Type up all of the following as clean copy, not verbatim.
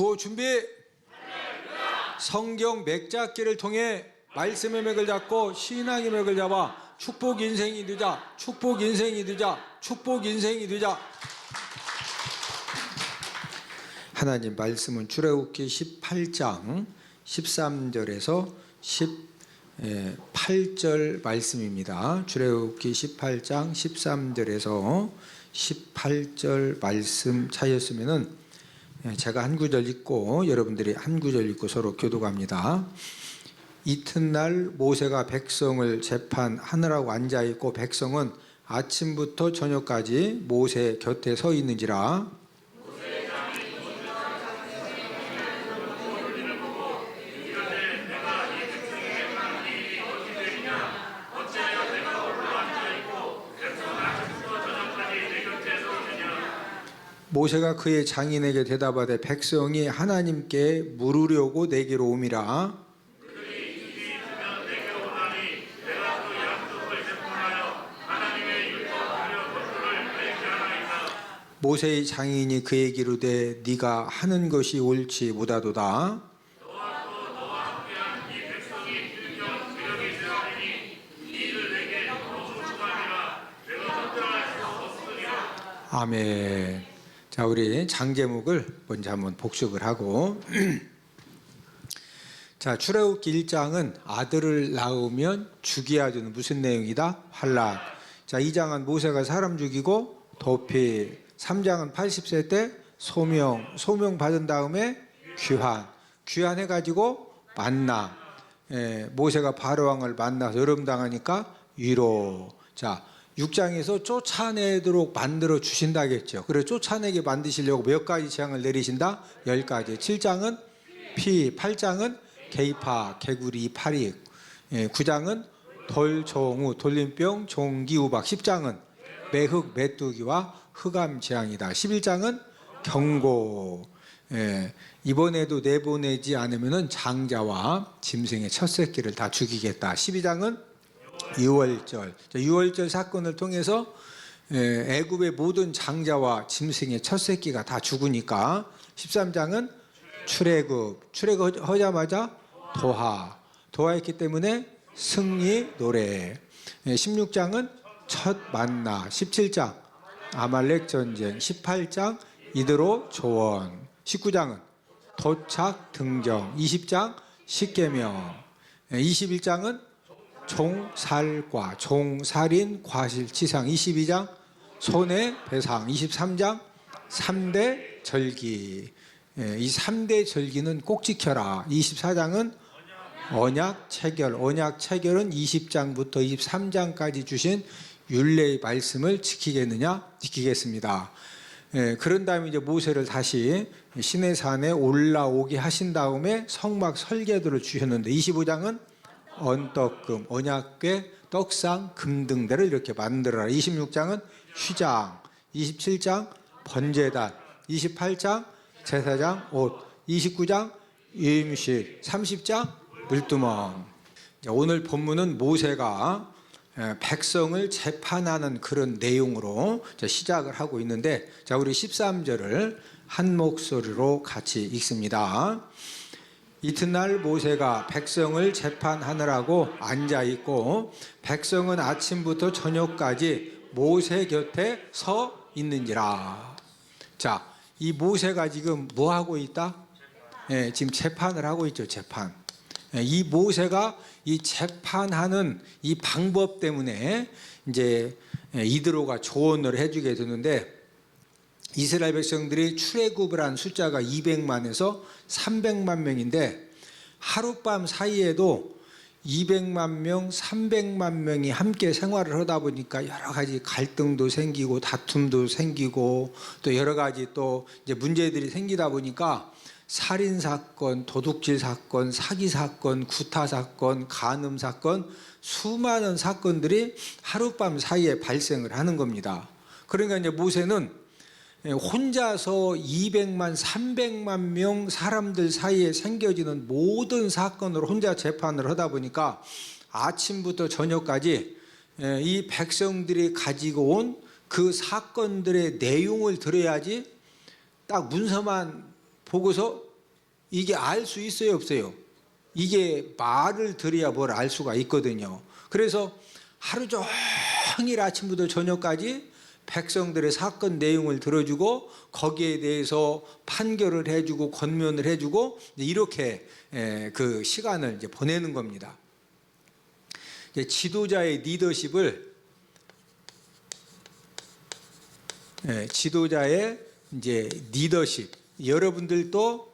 구호 준비. 성경 맥잡기를 통해 말씀의 맥을 잡고 신앙의 맥을 잡아 축복 인생이 되자. 축복 인생이 되자. 축복 인생이 되자. 하나님 말씀은 출애굽기 18장 13절에서 18절 말씀입니다. 출애굽기 18장 13절에서 18절 말씀 찾으셨으면은 제가 한 구절 읽고 여러분들이 한 구절 읽고 서로 교독합니다. 이튿날 모세가 백성을 재판하느라고 앉아있고 백성은 아침부터 저녁까지 모세 곁에 서 있는지라. 모세가 그의 장인에게 대답하되 백성이 하나님께 물으려고 내게로 오미라. 모세의 장인이 그에게 이르되 네가 하는 것이 옳지 못하도다. 아멘. 자, 우리 장제목을 먼저 한번 복습을 하고 자, 출애굽기 1장은 아들을 낳으면 죽여야 되는 무슨 내용이다? 환란. 자, 2장은 모세가 사람 죽이고 도피. 3장은 80세 때 소명 받은 다음에 귀환해가지고 만나. 모세가 바로왕을 만나서 여름당하니까 위로. 자, 6장에서 쫓아내도록 만들어 주신다겠죠. 그래서 쫓아내게 만드시려고 몇 가지 재앙을 내리신다? 10가지. 7장은 피, 8장은 개이파, 개구리, 파릭. 9장은 돌종우, 돌림병, 종기, 우박. 10장은 매흑, 메뚜기와 흑암 재앙이다. 11장은 경고. 이번에도 내보내지 않으면 장자와 짐승의 첫 새끼를 다 죽이겠다. 12장은 유월절. 유월절 사건을 통해서 애굽의 모든 장자와 짐승의 첫 새끼가 다 죽으니까. 13장은 출애굽하자마자 도하했기 때문에 승리 노래. 16장은 첫 만나. 17장 아말렉 전쟁. 18장 이드로 조원. 19장은 도착 등정. 20장 십계명. 21장은 종살과 종살인 과실치상. 22장 손해배상. 23장 3대 절기. 이 3대 절기는 꼭 지켜라. 24장은 언약 체결. 언약 체결은 20장부터 23장까지 주신 율례의 말씀을 지키겠느냐? 지키겠습니다. 그런 다음에 이제 모세를 다시 시내산에 올라오게 하신 다음에 성막 설계도를 주셨는데 25장은 언떡금, 언약궤, 떡상, 금등대를 이렇게 만들어라. 26장은 휘장, 27장 번제단, 28장 제사장 옷, 29장 유임실, 30장 물두멍. 오늘 본문은 모세가 백성을 재판하는 그런 내용으로 시작을 하고 있는데, 자, 우리 13절을 한 목소리로 같이 읽습니다. 이튿날 모세가 백성을 재판하느라고 앉아있고 백성은 아침부터 저녁까지 모세 곁에 서 있는지라. 자, 이 모세가 지금 뭐 하고 있다? 지금 재판을 하고 있죠. 재판. 이 모세가 이 재판하는 이 방법 때문에 이제 이드로가 조언을 해주게 되는데, 이스라엘 백성들이 출애굽을 한 숫자가 200만에서 300만 명인데 하룻밤 사이에도 200만 명, 300만 명이 함께 생활을 하다 보니까 여러 가지 갈등도 생기고 다툼도 생기고 또 여러 가지 또 이제 문제들이 생기다 보니까 살인 사건, 도둑질 사건, 사기 사건, 구타 사건, 간음 사건, 수많은 사건들이 하룻밤 사이에 발생을 하는 겁니다. 그러니까 이제 모세는 혼자서 200만, 300만 명 사람들 사이에 생겨지는 모든 사건을 혼자 재판을 하다 보니까 아침부터 저녁까지 이 백성들이 가지고 온 그 사건들의 내용을 들어야지 딱 문서만 보고서 이게 알 수 있어요, 없어요? 이게 말을 들어야 뭘 알 수가 있거든요. 그래서 하루 종일 아침부터 저녁까지 백성들의 사건 내용을 들어주고 거기에 대해서 판결을 해주고 권면을 해주고 이렇게 그 시간을 이제 보내는 겁니다. 지도자의 리더십을 지도자의 이제 리더십, 여러분들도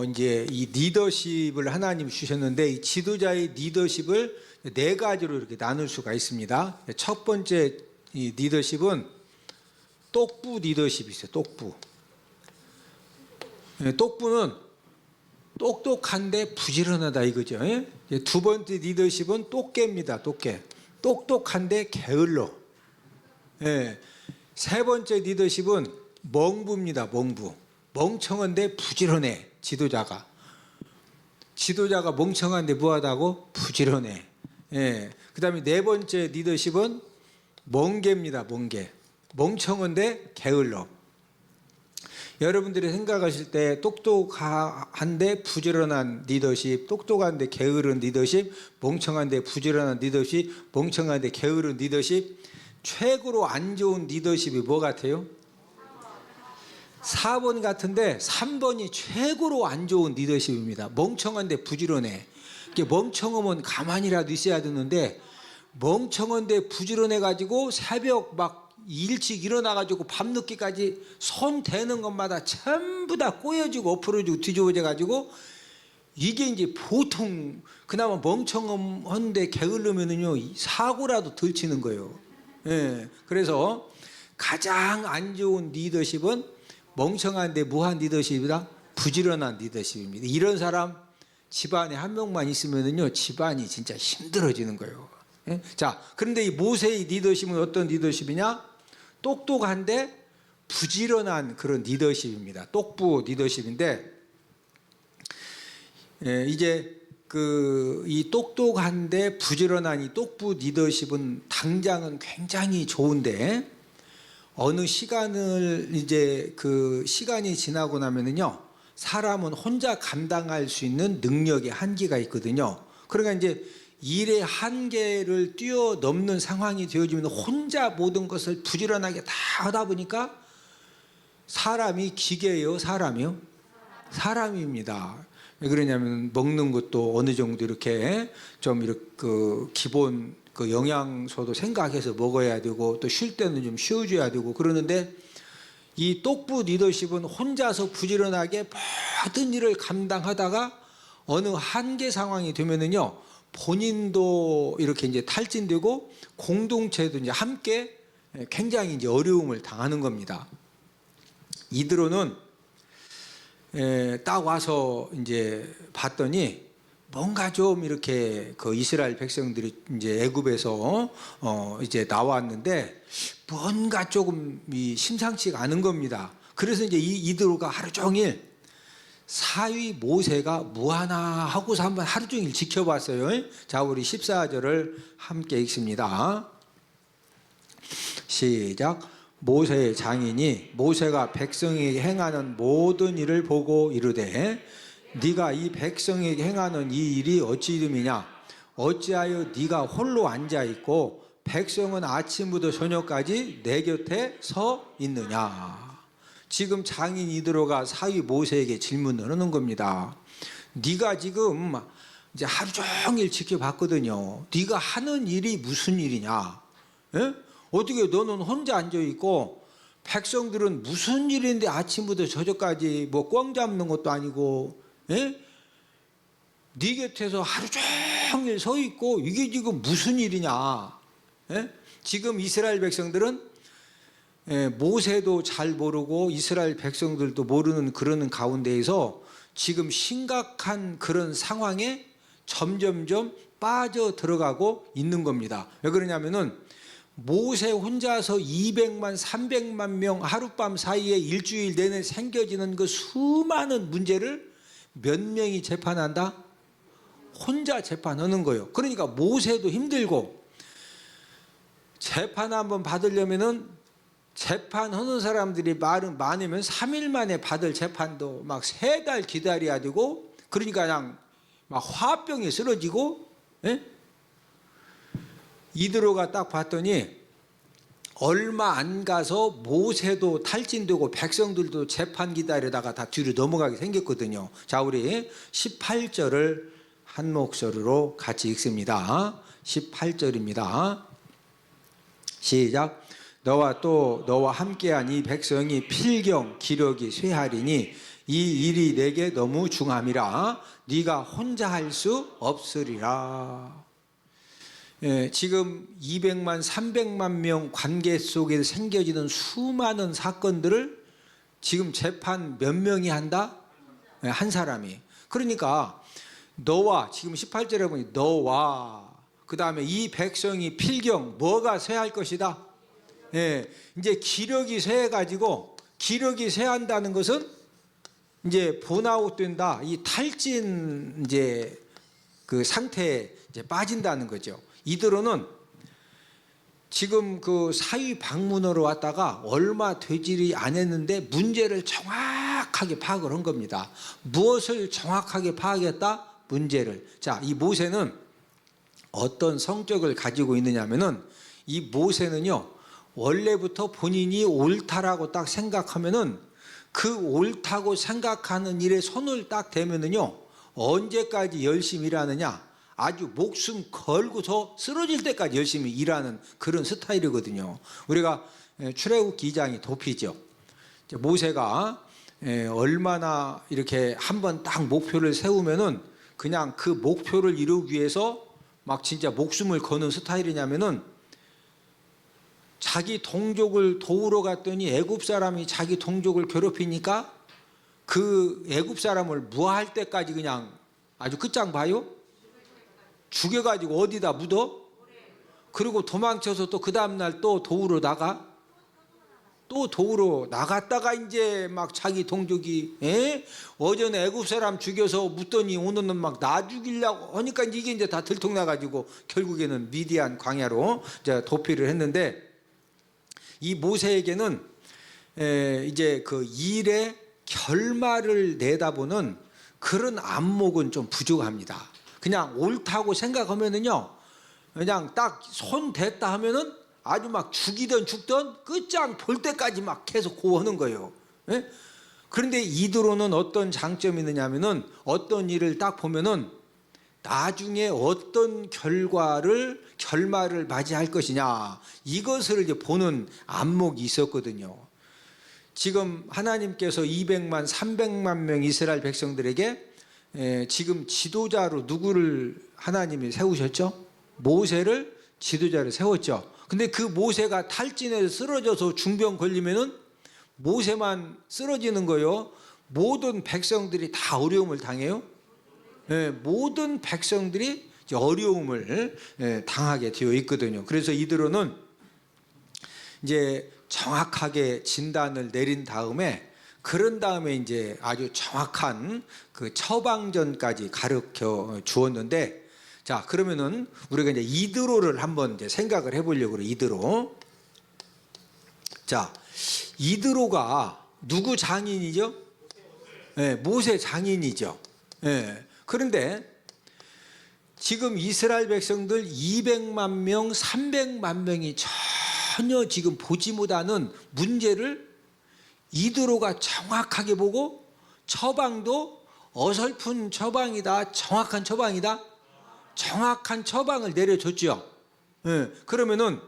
이제 이 리더십을 하나님 주셨는데 이 지도자의 리더십을 네 가지로 이렇게 나눌 수가 있습니다. 첫 번째 이 리더십은 똑부 리더십이 있어요. 똑부. 똑부는 똑똑한데 부지런하다 이거죠. 두 번째 리더십은 똑개입니다. 똑개. 똑똑한데 게을러. 세 번째 리더십은 멍부입니다. 멍부. 멍청한데 부지런해. 지도자가 멍청한데 뭐하다고? 부지런해. 그 다음에 네 번째 리더십은 멍개입니다. 멍개. 멍청한데 게을러. 여러분들이 생각하실 때 똑똑한데 부지런한 리더십, 똑똑한데 게으른 리더십, 멍청한데 부지런한 리더십, 멍청한데 게으른 리더십, 최고로 안 좋은 리더십이 뭐 같아요? 4번 같은데 3번이 최고로 안 좋은 리더십입니다. 멍청한데 부지런해. 멍청하면 가만히라도 있어야 되는데 멍청한데 부지런해가지고 새벽 막 일찍 일어나가지고 밤늦게까지 손 대는 것마다 전부 다 꼬여지고 엎어지고 뒤집어져가지고 이게 이제 보통 그나마 멍청한데 게을르면은요 사고라도 덜 치는 거예요. 그래서 가장 안 좋은 리더십은 멍청한데 무한 리더십이다. 부지런한 리더십입니다. 이런 사람 집안에 한 명만 있으면은요 집안이 진짜 힘들어지는 거예요. 자, 그런데 이 모세의 리더십은 어떤 리더십이냐? 똑똑한데 부지런한 그런 리더십입니다. 똑부 리더십인데 이제 이 똑똑한데 부지런한 이 똑부 리더십은 당장은 굉장히 좋은데 어느 시간을 이제 그 시간이 지나고 나면은요 사람은 혼자 감당할 수 있는 능력의 한계가 있거든요. 그러니까 이제 일의 한계를 뛰어넘는 상황이 되어지면 혼자 모든 것을 부지런하게 다 하다 보니까 사람이 기계예요, 사람이요? 사람입니다. 왜 그러냐면 먹는 것도 어느 정도 이렇게 좀 이렇게 그 기본 그 영양소도 생각해서 먹어야 되고 또 쉴 때는 좀 쉬어줘야 되고 그러는데 이 똑부 리더십은 혼자서 부지런하게 모든 일을 감당하다가 어느 한계 상황이 되면은요 본인도 이렇게 이제 탈진되고 공동체도 이제 함께 굉장히 이제 어려움을 당하는 겁니다. 이드로는 딱 와서 이제 봤더니 뭔가 좀 이렇게 그 이스라엘 백성들이 이제 애굽에서 이제 나왔는데 뭔가 조금 심상치가 않은 겁니다. 그래서 이제 이드로가 하루 종일 사위 모세가 뭐하나 하고서 한번 하루 종일 지켜봤어요. 자, 우리 14절을 함께 읽습니다. 시작. 모세의 장인이 모세가 백성에게 행하는 모든 일을 보고 이르되 네가 이 백성에게 행하는 이 일이 어찌 이름이냐? 어찌하여 네가 홀로 앉아있고 백성은 아침부터 저녁까지 내 곁에 서 있느냐? 지금 장인 이드로가 사위 모세에게 질문을 하는 겁니다. 네가 지금 이제 하루 종일 지켜봤거든요. 네가 하는 일이 무슨 일이냐? 어떻게 너는 혼자 앉아있고 백성들은 무슨 일인데 아침부터 저녁까지 뭐 꽝 잡는 것도 아니고 네 곁에서 하루 종일 서 있고 이게 지금 무슨 일이냐? 지금 이스라엘 백성들은 모세도 잘 모르고 이스라엘 백성들도 모르는 그러는 가운데에서 지금 심각한 그런 상황에 점점점 빠져 들어가고 있는 겁니다. 왜 그러냐면은 모세 혼자서 200만 300만 명 하룻밤 사이에 일주일 내내 생겨지는 그 수많은 문제를 몇 명이 재판한다? 혼자 재판하는 거예요. 그러니까 모세도 힘들고 재판 한번 받으려면은 재판하는 사람들이 많으면 3일 만에 받을 재판도 막 3달 기다려야 되고, 그러니까 그냥 막 화병이 쓰러지고. 예? 이드로가 딱 봤더니 얼마 안 가서 모세도 탈진되고 백성들도 재판 기다리다가 다 뒤로 넘어가게 생겼거든요. 자, 우리 18절을 한 목소리로 같이 읽습니다. 18절입니다. 시작. 너와 함께한 이 백성이 필경 기력이 쇠하리니 이 일이 내게 너무 중함이라 네가 혼자 할 수 없으리라. 예, 지금 200만 300만 명 관계 속에 생겨지는 수많은 사건들을 지금 재판 몇 명이 한다? 예, 한 사람이. 그러니까 너와, 지금 18절에 보니 너와, 그 다음에 이 백성이 필경, 뭐가 쇠할 것이다? 예, 이제 기력이 쇠해가지고, 기력이 쇠한다는 것은 이제 본아웃 된다, 이 탈진 이제 그 상태에 이제 빠진다는 거죠. 이드로는 지금 그 사위 방문으로 왔다가 얼마 되지 않았는데 문제를 정확하게 파악을 한 겁니다. 무엇을 정확하게 파악했다? 문제를. 자, 이 모세는 어떤 성격을 가지고 있느냐면은, 이 모세는요, 원래부터 본인이 옳다라고 딱 생각하면은 그 옳다고 생각하는 일에 손을 딱 대면은요, 언제까지 열심히 일하느냐? 아주 목숨 걸고서 쓰러질 때까지 열심히 일하는 그런 스타일이거든요. 우리가 출애굽기 2장이 도피죠. 모세가 얼마나 이렇게 한번 딱 목표를 세우면은 그냥 그 목표를 이루기 위해서 막 진짜 목숨을 거는 스타일이냐면은, 자기 동족을 도우러 갔더니 애굽 사람이 자기 동족을 괴롭히니까 그 애굽 사람을 무할 때까지 그냥 아주 끝장 봐요. 죽여가지고 어디다 묻어? 그리고 도망쳐서 또 그 다음날 또 도우러 나가? 또 도우러 나갔다가 이제 막 자기 동족이 어제는 애굽 사람 죽여서 묻더니 오늘은 막 나 죽이려고 하니까 이게 이제 다 들통나가지고 결국에는 미디안 광야로 이제 도피를 했는데, 이 모세에게는 이제 그 일의 결말을 내다보는 그런 안목은 좀 부족합니다. 그냥 옳다고 생각하면은요, 그냥 딱 손 댔다 하면은 아주 막 죽이든 죽든 끝장 볼 때까지 막 계속 고하는 거예요. 예? 그런데 이드로는 어떤 장점이 있느냐면은, 어떤 일을 딱 보면은 나중에 어떤 결말을 맞이할 것이냐, 이것을 이제 보는 안목이 있었거든요. 지금 하나님께서 200만 300만 명 이스라엘 백성들에게 지금 지도자로 누구를 하나님이 세우셨죠? 모세를 지도자로 세웠죠. 근데 그 모세가 탈진해서 쓰러져서 중병 걸리면은 모세만 쓰러지는 거예요. 모든 백성들이 다 어려움을 당해요. 모든 백성들이 어려움을 당하게 되어 있거든요. 그래서 이드로는 이제 정확하게 진단을 내린 다음에, 그런 다음에 이제 아주 정확한 그 처방전까지 가르쳐 주었는데, 자, 그러면은 우리가 이제 이드로를 한번 이제 생각을 해보려고 그래요. 이드로. 자, 이드로가 누구 장인이죠? 모세 장인이죠. 그런데 지금 이스라엘 백성들 200만 명, 300만 명이 전혀 지금 보지 못하는 문제를 이드로가 정확하게 보고, 처방도 어설픈 처방이다, 정확한 처방이다, 정확한 처방을 내려줬죠. 그러면은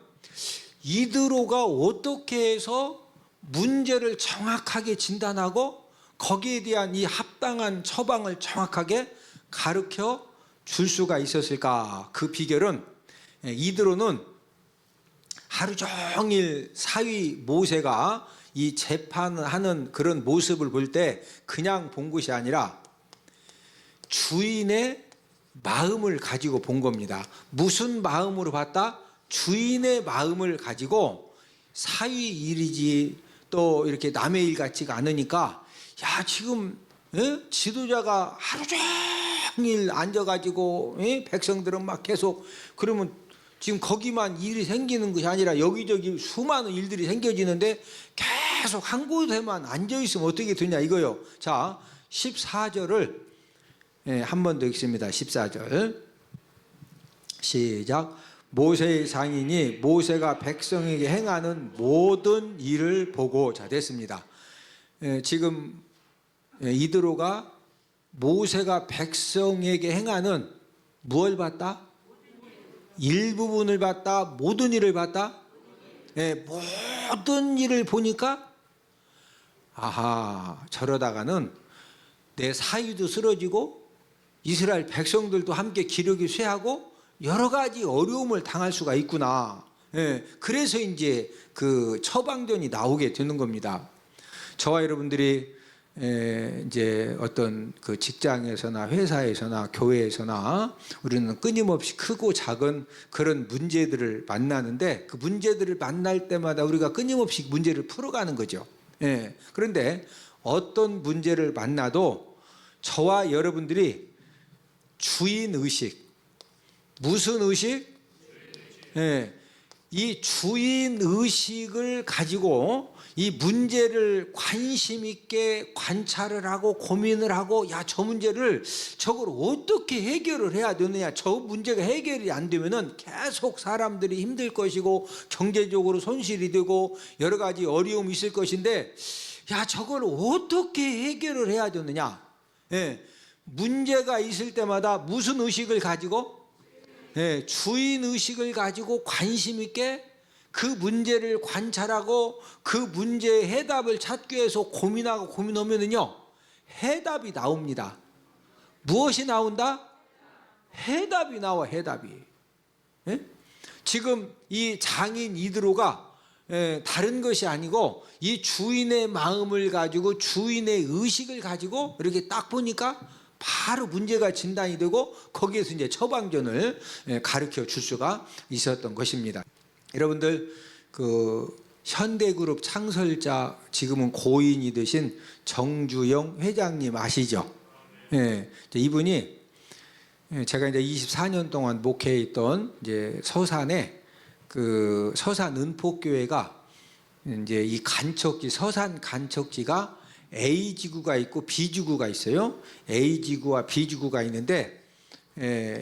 이드로가 어떻게 해서 문제를 정확하게 진단하고 거기에 대한 이 합당한 처방을 정확하게 가르쳐 줄 수가 있었을까? 그 비결은, 이드로는 하루 종일 사위 모세가 이 재판하는 그런 모습을 볼 때 그냥 본 것이 아니라 주인의 마음을 가지고 본 겁니다. 무슨 마음으로 봤다? 주인의 마음을 가지고, 사위 일이지 또 이렇게 남의 일 같지가 않으니까, 야, 지금 지도자가 하루 종일 앉아가지고 백성들은 막 계속, 그러면 지금 거기만 일이 생기는 것이 아니라 여기저기 수많은 일들이 생겨지는데 계속 한 곳에만 앉아 있으면 어떻게 되냐 이거요. 자, 14절을 한 번 더 읽습니다. 14절 시작. 모세의 상인이 모세가 백성에게 행하는 모든 일을 보고, 자 됐습니다. 지금 이드로가 모세가 백성에게 행하는 무엇을 봤다? 일부분을 봤다? 모든 일을 봤다? 모든 일을 보니까 아하, 저러다가는 내 사위도 쓰러지고 이스라엘 백성들도 함께 기력이 쇠하고 여러 가지 어려움을 당할 수가 있구나. 그래서 이제 그 처방전이 나오게 되는 겁니다. 저와 여러분들이 이제 어떤 그 직장에서나 회사에서나 교회에서나 우리는 끊임없이 크고 작은 그런 문제들을 만나는데 그 문제들을 만날 때마다 우리가 끊임없이 문제를 풀어가는 거죠. 그런데 어떤 문제를 만나도 저와 여러분들이 주인의식, 무슨 의식? 이 주인의식을 가지고 이 문제를 관심 있게 관찰을 하고 고민을 하고, 야, 저 문제를 저걸 어떻게 해결을 해야 되느냐, 저 문제가 해결이 안 되면은 계속 사람들이 힘들 것이고 경제적으로 손실이 되고 여러 가지 어려움이 있을 것인데, 야, 저걸 어떻게 해결을 해야 되느냐. 문제가 있을 때마다 무슨 의식을 가지고? 주인의식을 가지고 관심 있게 그 문제를 관찰하고 그 문제의 해답을 찾기 위해서 고민하고 고민하면은요, 해답이 나옵니다. 무엇이 나온다? 해답이 나와, 해답이. 지금 이 장인 이드로가 다른 것이 아니고 이 주인의 마음을 가지고 주인의 의식을 가지고 이렇게 딱 보니까 바로 문제가 진단이 되고 거기에서 이제 처방전을 가르쳐 줄 수가 있었던 것입니다. 여러분들 그 현대그룹 창설자, 지금은 고인이 되신 정주영 회장님 아시죠? 이분이 제가 이제 24년 동안 목회했던 이제 서산에 그 서산 은폭교회가 이제 이 간척지, 서산 간척지가 A 지구가 있고 B 지구가 있어요. A 지구와 B 지구가 있는데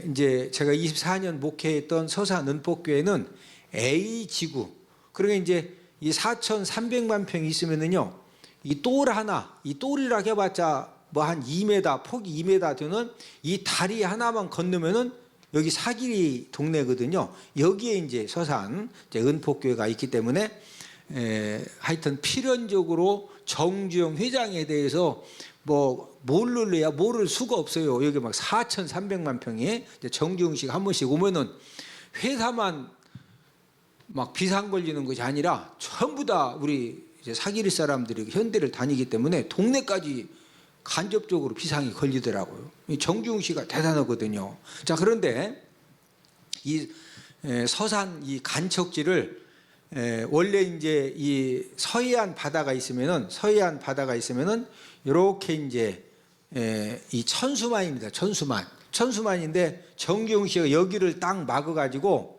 이제 제가 24년 목회했던 서산 은폭교회는 A 지구. 그러니까 이제 이 4,300만 평이 있으면은요, 이 똘 하나, 이 똘이라 해봤자 뭐 한 2m, 폭이 2m 되는 이 다리 하나만 건너면은 여기 사기리 동네거든요. 여기에 이제 서산 이제 은폭교회가 있기 때문에 하여튼 필연적으로 정주영 회장에 대해서 뭐 모를래야 모를 수가 없어요. 여기 막 4,300만 평에 정주영 씨가 한 번씩 오면은 회사만 막 비상 걸리는 것이 아니라 전부 다 우리 이제 사기리 사람들이 현대를 다니기 때문에 동네까지 간접적으로 비상이 걸리더라고요. 이 정주영 씨가 대단하거든요. 자, 그런데 이 서산 이 간척지를 원래 이제 이 서해안 바다가 있으면은 이렇게 이제 이 천수만입니다. 천수만인데 정주영 씨가 여기를 딱 막아가지고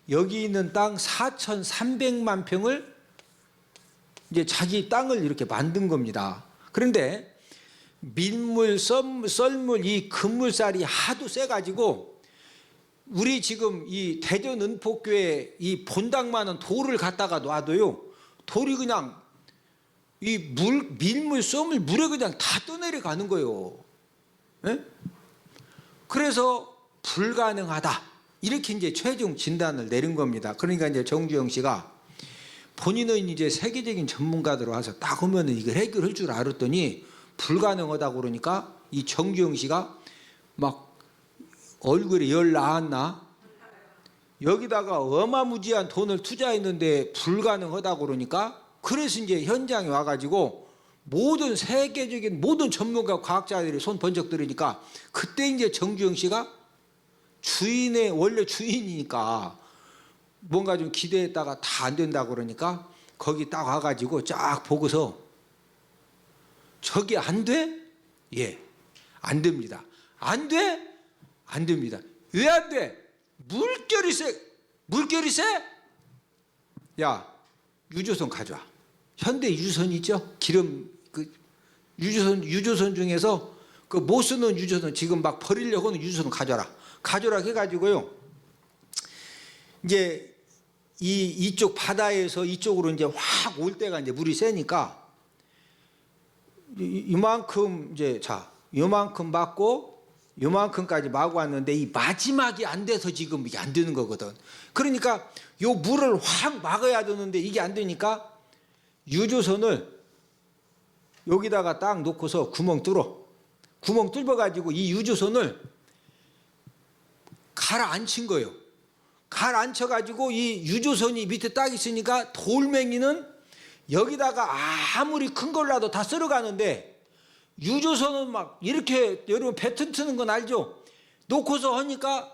여기 있는 땅 4,300만 평을 이제 자기 땅을 이렇게 만든 겁니다. 그런데 밀물, 썰물, 이 급물살이 하도 세가지고 우리 지금 이 대전 은폭교회 이 본당만은 돌을 갖다가 놔도요, 돌이 그냥 이 밀물, 썰물, 물에 그냥 다 떠내려가는 거예요. 그래서 불가능하다. 이렇게 이제 최종 진단을 내린 겁니다. 그러니까 이제 정주영 씨가 본인은 이제 세계적인 전문가들 와서 딱 오면은 이걸 해결할 줄 알았더니 불가능하다고 그러니까 이 정주영 씨가 막 얼굴에 열 나왔나? 여기다가 어마무지한 돈을 투자했는데 불가능하다고 그러니까 그래서 이제 현장에 와가지고 모든 세계적인 모든 전문가 과학자들이 손 번쩍 들으니까 그때 이제 정주영 씨가 주인의 원래 주인이니까 뭔가 좀 기대했다가 다 안 된다고 그러니까 거기 딱 와가지고 쫙 보고서 저기 안 돼? 예, 안 됩니다. 안 돼? 안 됩니다. 왜 안 돼? 물결이 세. 물결이 세? 야, 유조선 가져와. 현대 유조선 있죠? 기름 그 유조선 중에서 그 못 쓰는 유조선 지금 막 버리려고 하는 유조선 가져라 해가지고요. 이제 이쪽 바다에서 이쪽으로 이제 확 올 때가 이제 물이 세니까 이만큼 이제 자 요만큼 맞고 요만큼까지 마구 왔는데 이 마지막이 안 돼서 지금 이게 안 되는 거거든. 그러니까 요 물을 확 막아야 되는데 이게 안 되니까 유조선을 여기다가 딱 놓고서 구멍 뚫어 가지고 이 유조선을 가라앉힌 거예요. 가라앉혀 가지고 이 유조선이 밑에 딱 있으니까 돌멩이는 여기다가 아무리 큰 걸라도 다 쓸어가는데 유조선은 막 이렇게 여러분 배 튼트는 건 알죠? 놓고서 하니까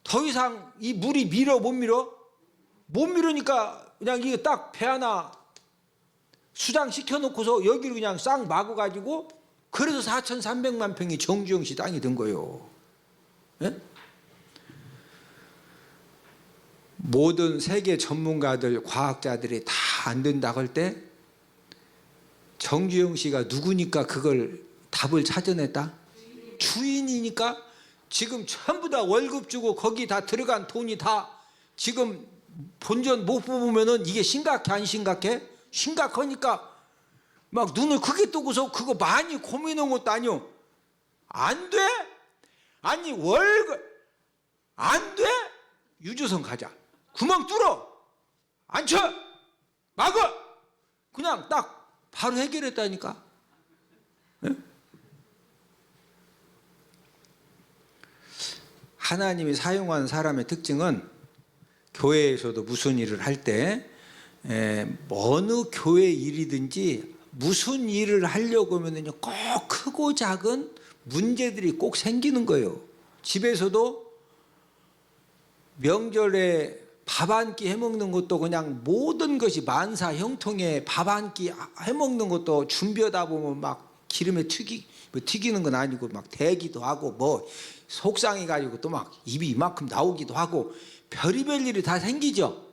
더 이상 이 물이 밀어 못 밀어? 못 밀으니까 그냥 이게 딱 배 하나 수장 시켜놓고서 여기를 그냥 싹 막아가지고 그래서 4,300만 평이 정주영시 땅이 된 거예요. 예? 모든 세계 전문가들, 과학자들이 다 안 된다고 할 때 정주영 씨가 누구니까 그걸 답을 찾아냈다? 주인이니까 지금 전부 다 월급 주고 거기 다 들어간 돈이 다 지금 본전 못 뽑으면은 이게 심각해 안 심각해? 심각하니까 막 눈을 크게 뜨고서 그거 많이 고민한 것도 아니오. 안 돼? 아니 월급 안 돼? 유조선 가자. 구멍 뚫어. 안 쳐. 막아. 그냥 딱 바로 해결했다니까. 네? 하나님이 사용한 사람의 특징은 교회에서도 무슨 일을 할 때 어느 교회 일이든지 무슨 일을 하려고 하면요 꼭 크고 작은 문제들이 꼭 생기는 거예요. 집에서도 명절에 밥 한 끼 해먹는 것도 그냥 모든 것이 만사 형통에 밥 한 끼 해먹는 것도 준비하다 보면 막 기름에 튀기는 건 아니고 막 대기도 하고 뭐 속상해가지고 또 막 입이 이만큼 나오기도 하고 별의별 일이 다 생기죠.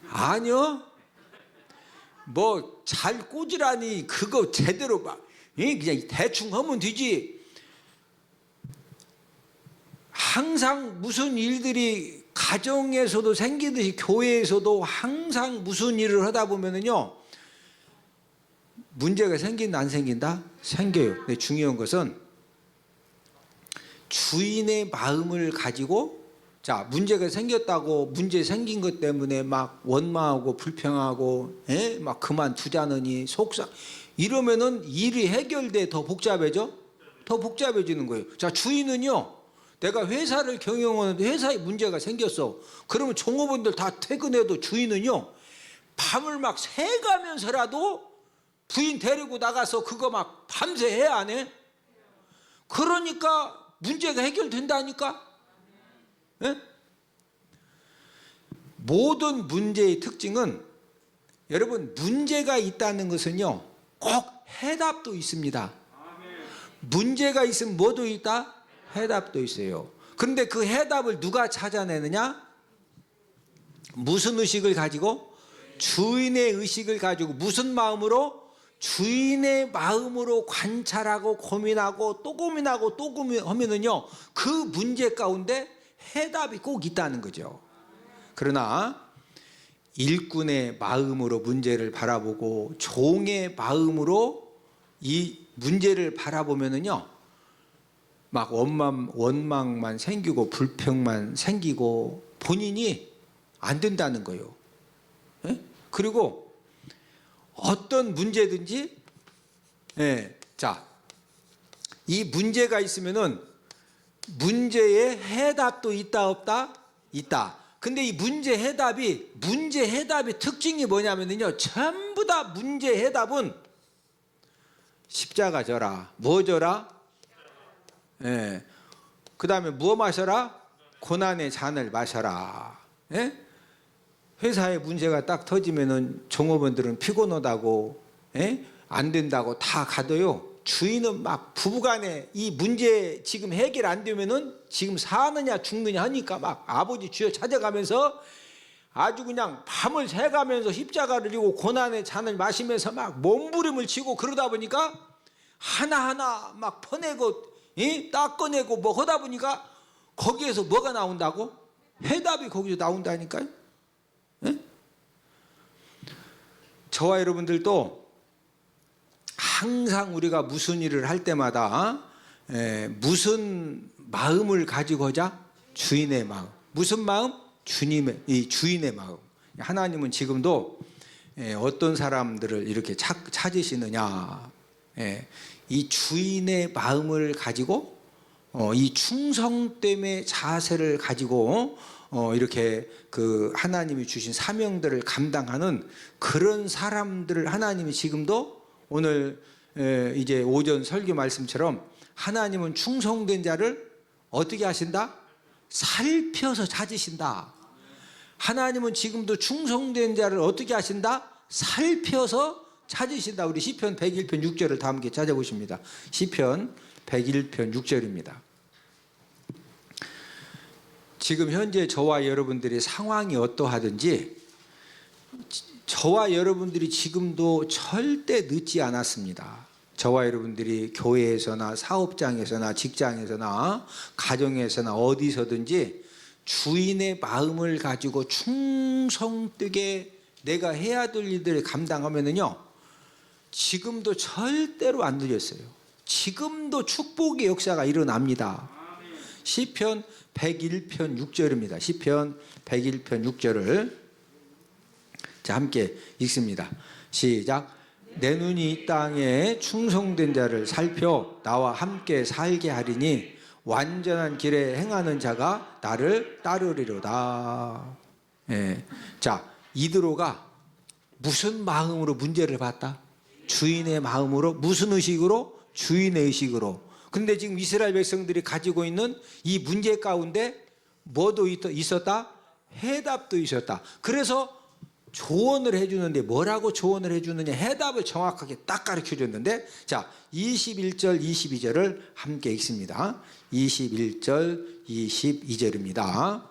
아니요. 뭐 잘 꼬지라니 그거 제대로 막 그냥 대충 하면 되지. 항상 무슨 일들이 가정에서도 생기듯이 교회에서도 항상 무슨 일을 하다 보면은요 문제가 생긴다 안 생긴다? 생겨요. 근데 중요한 것은 주인의 마음을 가지고 자 문제가 생겼다고 문제 생긴 것 때문에 막 원망하고 불평하고 막 그만두자느니 속상 이러면은 일이 해결돼 더 복잡해져? 더 복잡해지는 거예요. 자 주인은요 내가 회사를 경영하는데 회사에 문제가 생겼어. 그러면 종업원들 다 퇴근해도 주인은요 밤을 막 새가면서라도 부인 데리고 나가서 그거 막 밤새 해 안 해? 그러니까 문제가 해결된다니까. 예? 모든 문제의 특징은 여러분 문제가 있다는 것은요 꼭 해답도 있습니다. 문제가 있으면 뭐도 있다? 해답도 있어요. 그런데 그 해답을 누가 찾아내느냐? 무슨 의식을 가지고? 주인의 의식을 가지고 무슨 마음으로? 주인의 마음으로 관찰하고 고민하고 또 고민하고 또 고민하면은요 그 문제 가운데 해답이 꼭 있다는 거죠. 그러나 일꾼의 마음으로 문제를 바라보고 종의 마음으로 이 문제를 바라보면은요 막 원망만 생기고 불평만 생기고 본인이 안 된다는 거예요. 예? 그리고 어떤 문제든지 자, 이 문제가 있으면은 문제의 해답도 있다 없다? 있다. 근데 이 문제 해답이 특징이 뭐냐면요 전부 다 문제 해답은 십자가 져라. 뭐 져라? 그 다음에 뭐 마셔라? 고난의 잔을 마셔라. 회사에 문제가 딱 터지면은 종업원들은 피곤하다고 안 된다고 다 가도요 주인은 막 부부간에 이 문제 지금 해결 안 되면은 지금 사느냐 죽느냐 하니까 막 아버지 주여 찾아가면서 아주 그냥 밤을 새가면서 십자가를 지고 고난의 잔을 마시면서 막 몸부림을 치고 그러다 보니까 하나하나 막 퍼내고 닦아내고 뭐 하다 보니까 거기에서 뭐가 나온다고? 해답이 거기서 나온다니까요. 예? 저와 여러분들도 항상 우리가 무슨 일을 할 때마다 무슨 마음을 가지고자? 주인의 마음. 무슨 마음? 이 주인의 마음. 하나님은 지금도 어떤 사람들을 이렇게 찾으시느냐? 이 주인의 마음을 가지고 이 충성됨의 자세를 가지고 이렇게 그 하나님이 주신 사명들을 감당하는 그런 사람들을 하나님이 지금도 오늘 이제 오전 설교 말씀처럼 하나님은 충성된 자를 어떻게 하신다? 살펴서 찾으신다. 하나님은 지금도 충성된 자를 어떻게 하신다? 살펴서 찾으신다. 우리 시편 101편 6절을 다 함께 찾아보십니다. 시편 101편 6절입니다. 지금 현재 저와 여러분들의 상황이 어떠하든지 저와 여러분들이 지금도 절대 늦지 않았습니다. 저와 여러분들이 교회에서나 사업장에서나 직장에서나 가정에서나 어디서든지 주인의 마음을 가지고 충성되게 내가 해야 될 일들을 감당하면은요, 지금도 절대로 안 늦었어요. 지금도 축복의 역사가 일어납니다. 시편 101편 6절입니다. 시편 101편 6절을 자 함께 읽습니다. 시작. 내 눈이 이 땅에 충성된 자를 살펴 나와 함께 살게 하리니 완전한 길에 행하는 자가 나를 따르리로다. 자, 이드로가 무슨 마음으로 문제를 봤다? 주인의 마음으로. 무슨 의식으로? 주인의 의식으로. 근데 지금 이스라엘 백성들이 가지고 있는 이 문제 가운데 뭐도 있었다? 해답도 있었다. 그래서 조언을 해주는데 뭐라고 조언을 해주느냐? 해답을 정확하게 딱 가르쳐 줬는데, 자 21절 22절을 함께 읽습니다. 21절 22절입니다.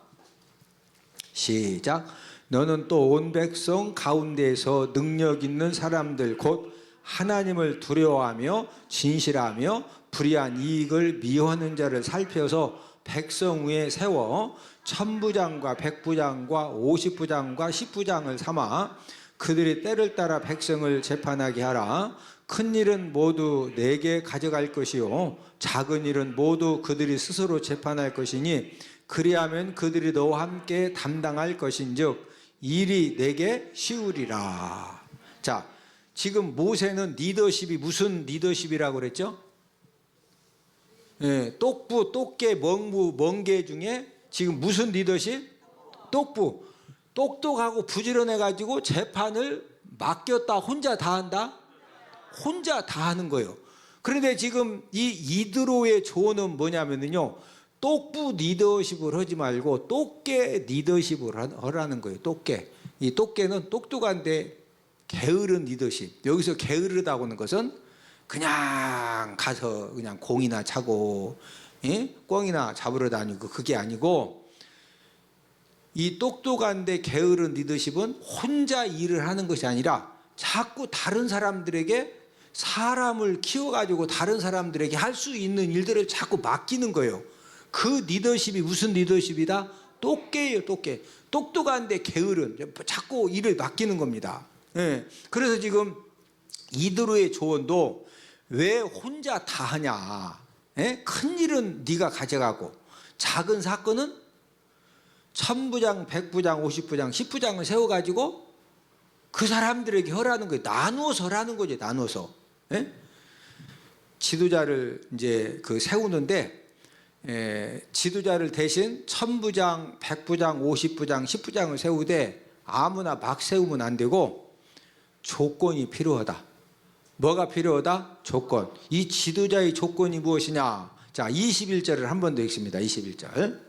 시작. 너는 또 온 백성 가운데에서 능력 있는 사람들 곧 하나님을 두려워하며 진실하며 불의한 이익을 미워하는 자를 살펴서 백성 위에 세워 천부장과 백부장과 50부장과 10부장을 삼아 그들이 때를 따라 백성을 재판하게 하라. 큰 일은 모두 내게 가져갈 것이요 작은 일은 모두 그들이 스스로 재판할 것이니 그리하면 그들이 너와 함께 담당할 것인즉 일이 내게 쉬우리라. 자, 지금 모세는 리더십이 무슨 리더십이라고 그랬죠? 똑부, 똑개, 멍부, 멍개 중에 지금 무슨 리더십? 똑부. 똑똑하고 부지런해가지고 재판을 맡겼다. 혼자 다 한다? 혼자 다 하는 거예요. 그런데 지금 이 이드로의 조언은 뭐냐면요, 똑부 리더십을 하지 말고 똑개 리더십을 하라는 거예요. 똑개. 이 똑개는 똑똑한데 게으른 리더십. 여기서 게으르다고 하는 것은 그냥 가서 그냥 공이나 차고 꿩이나 잡으러 다니고 그게 아니고, 이 똑똑한데 게으른 리더십은 혼자 일을 하는 것이 아니라 자꾸 다른 사람들에게 사람을 키워가지고 다른 사람들에게 할 수 있는 일들을 자꾸 맡기는 거예요. 그 리더십이 무슨 리더십이다? 똑개예요. 똑개. 똑똑한데 게으른, 자꾸 일을 맡기는 겁니다. 그래서 지금 이드로의 조언도 왜 혼자 다 하냐? 큰 일은 네가 가져가고 작은 사건은 천부장, 백부장, 50부장, 10부장을 세워가지고 그 사람들에게 하라는 거예요. 나누어서 하라는 거죠. 나누어서. 지도자를 이제 그 세우는데, 지도자를 대신 천부장, 백부장, 50부장, 10부장을 세우되 아무나 막 세우면 안 되고 조건이 필요하다. 뭐가 필요하다? 조건. 이 지도자의 조건이 무엇이냐? 자, 21절을 한 번 더 읽습니다. 21절.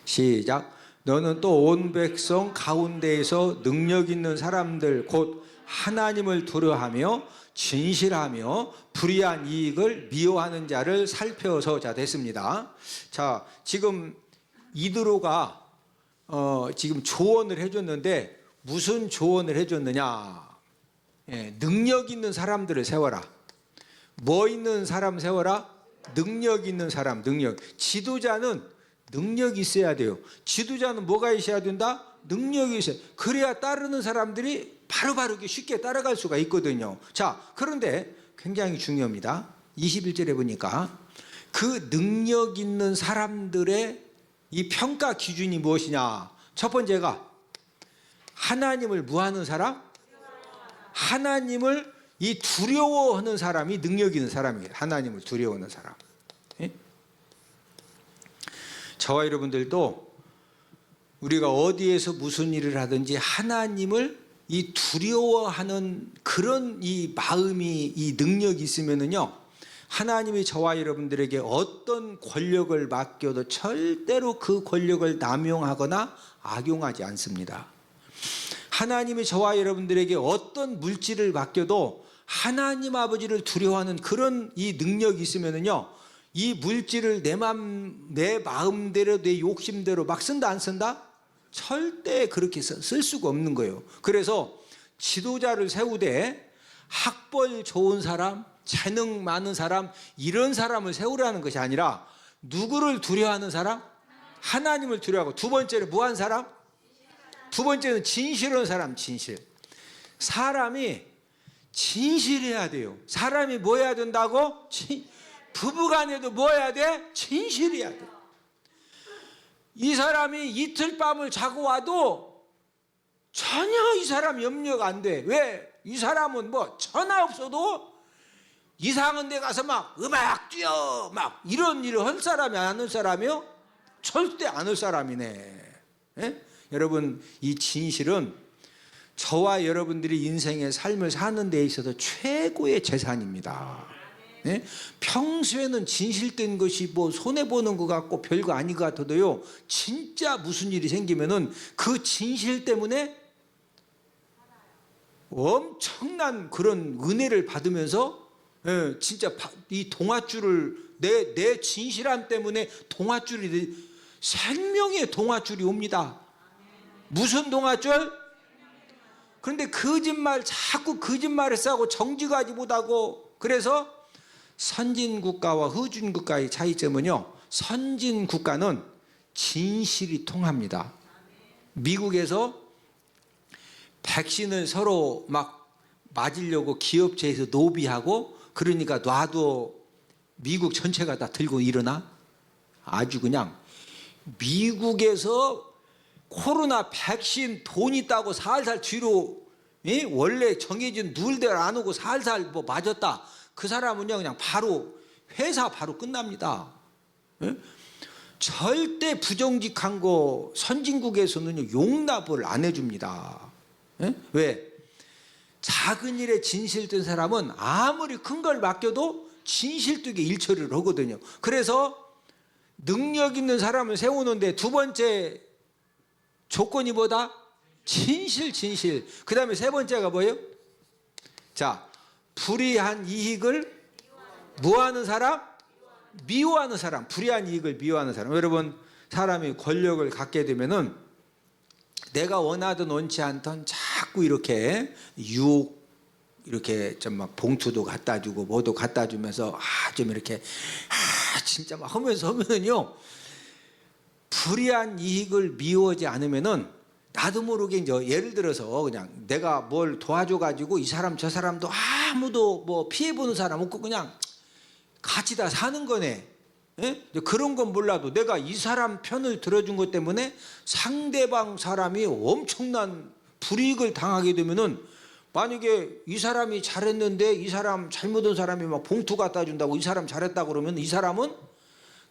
시작. 너는 또 온 백성 가운데에서 능력 있는 사람들 곧 하나님을 두려워하며 진실하며 불의한 이익을 미워하는 자를 살펴서 자 됐습니다. 자, 지금 이드로가 지금 조언을 해줬는데 무슨 조언을 해줬느냐? 예, 능력 있는 사람들을 세워라. 뭐 있는 사람 세워라? 능력 있는 사람, 능력. 지도자는 능력이 있어야 돼요. 지도자는 뭐가 있어야 된다? 능력이 있어야. 그래야 따르는 사람들이 바로바로 쉽게 따라갈 수가 있거든요. 자, 그런데 굉장히 중요합니다. 21절에 보니까 그 능력 있는 사람들의 이 평가 기준이 무엇이냐? 첫 번째가 하나님을 무하는 사람, 하나님을 이 두려워하는 사람이 능력 있는 사람이에요. 하나님을 두려워하는 사람. 예? 저와 여러분들도 우리가 어디에서 무슨 일을 하든지 하나님을 이 두려워하는 그런 이 마음이 이 능력이 있으면은요, 하나님이 저와 여러분들에게 어떤 권력을 맡겨도 절대로 그 권력을 남용하거나 악용하지 않습니다. 하나님이 저와 여러분들에게 어떤 물질을 맡겨도 하나님 아버지를 두려워하는 그런 이 능력이 있으면은요, 이 물질을 내 마음대로 내 욕심대로 막 쓴다 안 쓴다? 절대 그렇게 쓸 수가 없는 거예요. 그래서 지도자를 세우되 학벌 좋은 사람, 재능 많은 사람, 이런 사람을 세우라는 것이 아니라 누구를 두려워하는 사람? 하나님을 두려워하고, 두 번째는 무한 사람? 두 번째는 진실한 사람, 진실. 사람이 진실해야 돼요. 사람이 뭐 해야 된다고? 부부간에도 뭐 해야 돼? 진실해야 돼. 이 사람이 이틀 밤을 자고 와도 전혀 이 사람 염려가 안 돼. 왜? 이 사람은 뭐 전화 없어도 이상한 데 가서 막 음악 뛰어 막 이런 일을 할 사람이 안 할 사람이요? 절대 안 할 사람이네. 예? 여러분, 이 진실은 저와 여러분들이 인생의 삶을 사는 데 있어서 최고의 재산입니다. 예? 평소에는 진실된 것이 뭐 손해보는 것 같고 별거 아닌 것 같아도요, 진짜 무슨 일이 생기면은 그 진실 때문에 엄청난 그런 은혜를 받으면서, 예, 진짜 이 동아줄을 내 진실함 때문에 동아줄이, 생명의 동아줄이 옵니다. 무슨 동아줄? 그런데 자꾸 거짓말을 싸고 정직하지 못하고, 그래서 선진국가와 후진국가의 차이점은요, 선진국가는 진실이 통합니다. 미국에서 백신을 서로 막 맞으려고 기업체에서 노비하고, 그러니까 놔도 미국 전체가 다 들고 일어나? 아주 그냥 미국에서 코로나 백신 돈 있다고 살살 뒤로, 예? 원래 정해진 룰대로 안 오고 살살 뭐 맞았다, 그 사람은요 그냥 바로 회사 바로 끝납니다. 예? 절대 부정직한 거 선진국에서는 용납을 안 해줍니다. 예? 왜? 작은 일에 진실된 사람은 아무리 큰 걸 맡겨도 진실되게 일처리를 하거든요. 그래서 능력 있는 사람을 세우는데 두 번째 조건이 뭐다? 진실. 그 다음에 세 번째가 뭐예요? 자, 불의한 이익을 무하는 사람? 미워하는 사람. 불의한 이익을 미워하는 사람. 여러분, 사람이 권력을 갖게 되면은 내가 원하든 원치 않던 자꾸 이렇게 유혹, 이렇게 좀 막 봉투도 갖다 주고 뭐도 갖다 주면서 좀 이렇게 진짜 막 하면은요, 불의한 이익을 미워하지 않으면은 나도 모르게 이제 예를 들어서 그냥 내가 뭘 도와줘 가지고 이 사람 저 사람도 아무도 뭐 피해 보는 사람 없고 그냥 같이 다 사는 거네. 예? 그런 건 몰라도 내가 이 사람 편을 들어준 것 때문에 상대방 사람이 엄청난 불이익을 당하게 되면은, 만약에 이 사람이 잘했는데 이 사람 잘못한 사람이 막 봉투 갖다 준다고 이 사람 잘했다 그러면 이 사람은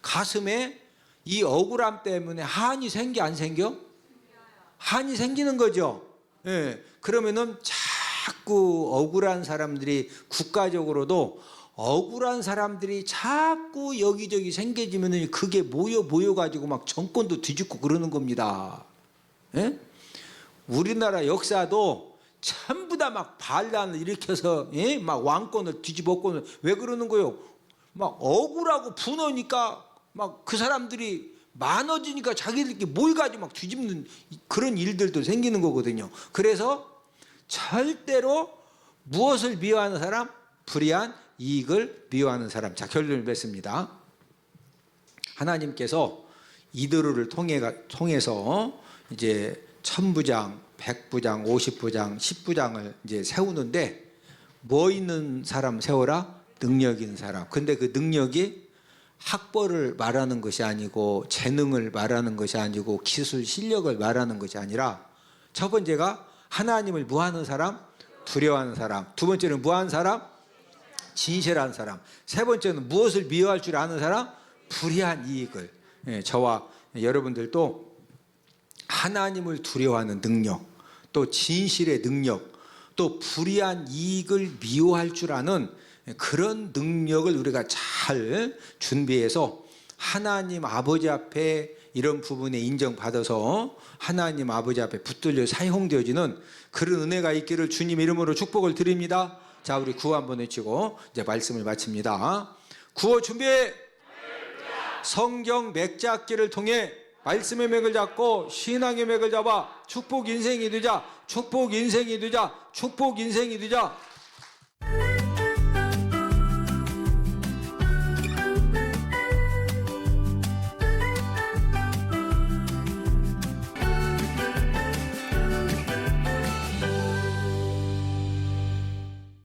가슴에 이 억울함 때문에 한이 생겨 안 생겨? 한이 생기는 거죠. 예. 그러면은 자꾸 억울한 사람들이, 국가적으로도 억울한 사람들이 자꾸 여기저기 생겨지면은 그게 모여가지고 막 정권도 뒤집고 그러는 겁니다. 예? 우리나라 역사도 전부 다 막 반란을 일으켜서 예? 막 왕권을 뒤집었고 왜 그러는 거요? 막 억울하고 분하니까 막 그 사람들이 많아지니까 자기들끼리 뭘 가지고 막 뒤집는 그런 일들도 생기는 거거든요. 그래서 절대로 무엇을 미워하는 사람? 불의한 이익을 미워하는 사람. 자, 결론을 맺습니다. 하나님께서 이들을 통해서 이제 1000부장, 100부장, 50부장, 10부장을 이제 세우는데 뭐 있는 사람 세워라? 능력 있는 사람. 근데 그 능력이 학벌을 말하는 것이 아니고 재능을 말하는 것이 아니고 기술 실력을 말하는 것이 아니라 첫 번째가 하나님을 무하는 사람, 두려워하는 사람. 두 번째는 무한 사람, 진실한 사람. 세 번째는 무엇을 미워할 줄 아는 사람, 불의한 이익을. 예, 저와 여러분들도 하나님을 두려워하는 능력, 또 진실의 능력, 또 불의한 이익을 미워할 줄 아는 그런 능력을 우리가 잘 준비해서 하나님 아버지 앞에 이런 부분에 인정받아서 하나님 아버지 앞에 붙들려 사용되어지는 그런 은혜가 있기를 주님 이름으로 축복을 드립니다. 자, 우리 구호 한번 외치고 이제 말씀을 마칩니다. 구호 준비! 성경 맥잡기를 통해 말씀의 맥을 잡고 신앙의 맥을 잡아 축복 인생이 되자, 축복 인생이 되자, 축복 인생이 되자.